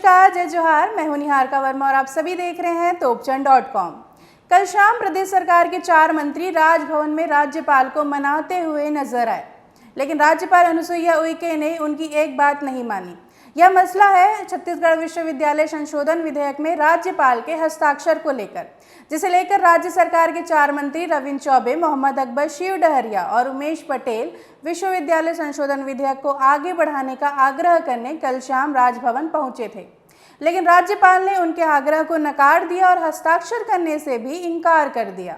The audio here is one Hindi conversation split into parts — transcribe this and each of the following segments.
नमस्कार, जय जोहार। मैं हूं निहारिका वर्मा और आप सभी देख रहे हैं तोपचन.com। कल शाम प्रदेश सरकार के 4 मंत्री राजभवन में राज्यपाल को मनाते हुए नजर आए, लेकिन राज्यपाल अनुसुईया उइके ने उनकी एक बात नहीं मानी। यह मसला है छत्तीसगढ़ विश्वविद्यालय संशोधन विधेयक में राज्यपाल के हस्ताक्षर को लेकर, जिसे लेकर राज्य सरकार के 4 मंत्री रविंद्र चौबे, मोहम्मद अकबर, शिव डहरिया और उमेश पटेल विश्वविद्यालय संशोधन विधेयक को आगे बढ़ाने का आग्रह करने कल शाम राजभवन पहुंचे थे। लेकिन राज्यपाल ने उनके आग्रह को नकार दिया और हस्ताक्षर करने से भी इनकार कर दिया।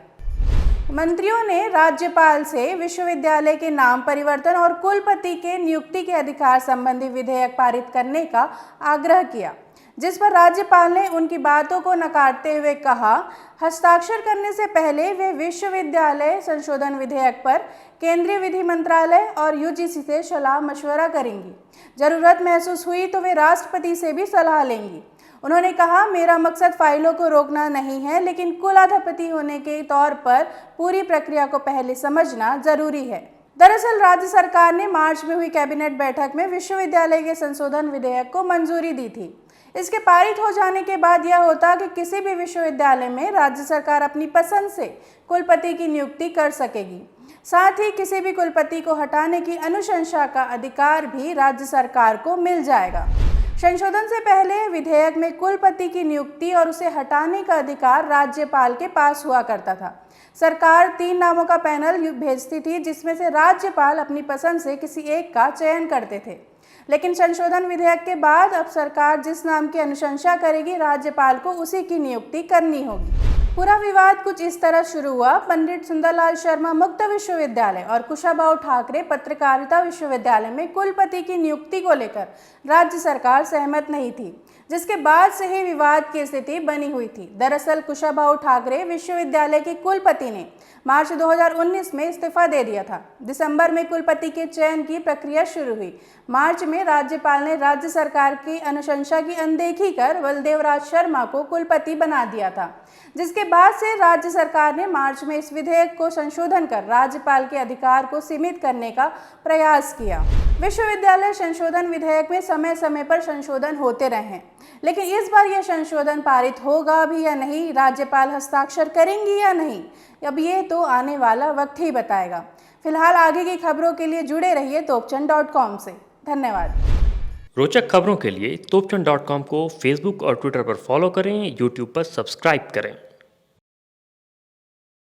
मंत्रियों ने राज्यपाल से विश्वविद्यालय के नाम परिवर्तन और कुलपति के नियुक्ति के अधिकार संबंधी विधेयक पारित करने का आग्रह किया, जिस पर राज्यपाल ने उनकी बातों को नकारते हुए कहा, हस्ताक्षर करने से पहले वे विश्वविद्यालय संशोधन विधेयक पर केंद्रीय विधि मंत्रालय और यूजीसी से सलाह मशवरा करेंगी। जरूरत महसूस हुई तो वे राष्ट्रपति से भी सलाह लेंगी। उन्होंने कहा, मेरा मकसद फाइलों को रोकना नहीं है, लेकिन कुलाधिपति होने के तौर पर पूरी प्रक्रिया को पहले समझना जरूरी है। दरअसल राज्य सरकार ने मार्च में हुई कैबिनेट बैठक में विश्वविद्यालय के संशोधन विधेयक को मंजूरी दी थी। इसके पारित हो जाने के बाद यह होता कि किसी भी विश्वविद्यालय में राज्य सरकार अपनी पसंद से कुलपति की नियुक्ति कर सकेगी। साथ ही किसी भी कुलपति को हटाने की अनुशंसा का अधिकार भी राज्य सरकार को मिल जाएगा। संशोधन से पहले विधेयक में कुलपति की नियुक्ति और उसे हटाने का अधिकार राज्यपाल के पास हुआ करता था। सरकार 3 नामों का पैनल भेजती थी, जिसमें से राज्यपाल अपनी पसंद से किसी एक का चयन करते थे। लेकिन संशोधन विधेयक के बाद अब सरकार जिस नाम की अनुशंसा करेगी, राज्यपाल को उसी की नियुक्ति करनी होगी। पूरा विवाद कुछ इस तरह शुरू हुआ। पंडित सुंदरलाल शर्मा मुक्त विश्वविद्यालय और कुशाभाऊ ठाकरे पत्रकारिता विश्वविद्यालय में कुलपति की नियुक्ति को लेकर राज्य सरकार सहमत नहीं थी, जिसके बाद से ही विवाद की स्थिति बनी हुई थी। दरअसल कुशाभाऊ ठाकरे विश्वविद्यालय के कुलपति ने मार्च 2019 में इस्तीफा दे दिया था। दिसंबर में कुलपति के चयन की प्रक्रिया शुरू हुई। मार्च में राज्यपाल ने राज्य सरकार की अनुशंसा की अनदेखी कर बलदेवराज शर्मा को कुलपति बना दिया था, जिसके बाद से राज्य सरकार ने मार्च में इस विधेयक को संशोधन कर राज्यपाल के अधिकार को सीमित करने का प्रयास किया। विश्वविद्यालय संशोधन विधेयक में समय समय पर संशोधन होते रहे हैं, लेकिन इस बार यह संशोधन पारित होगा भी या नहीं, राज्यपाल हस्ताक्षर करेंगी या नहीं, अब ये तो आने वाला वक्त ही बताएगा। फिलहाल आगे की खबरों के लिए जुड़े रहिए तोपचन.com से। धन्यवाद। रोचक खबरों के लिए तोपचन.com को फेसबुक और ट्विटर पर फॉलो करें, यूट्यूब पर सब्सक्राइब करें।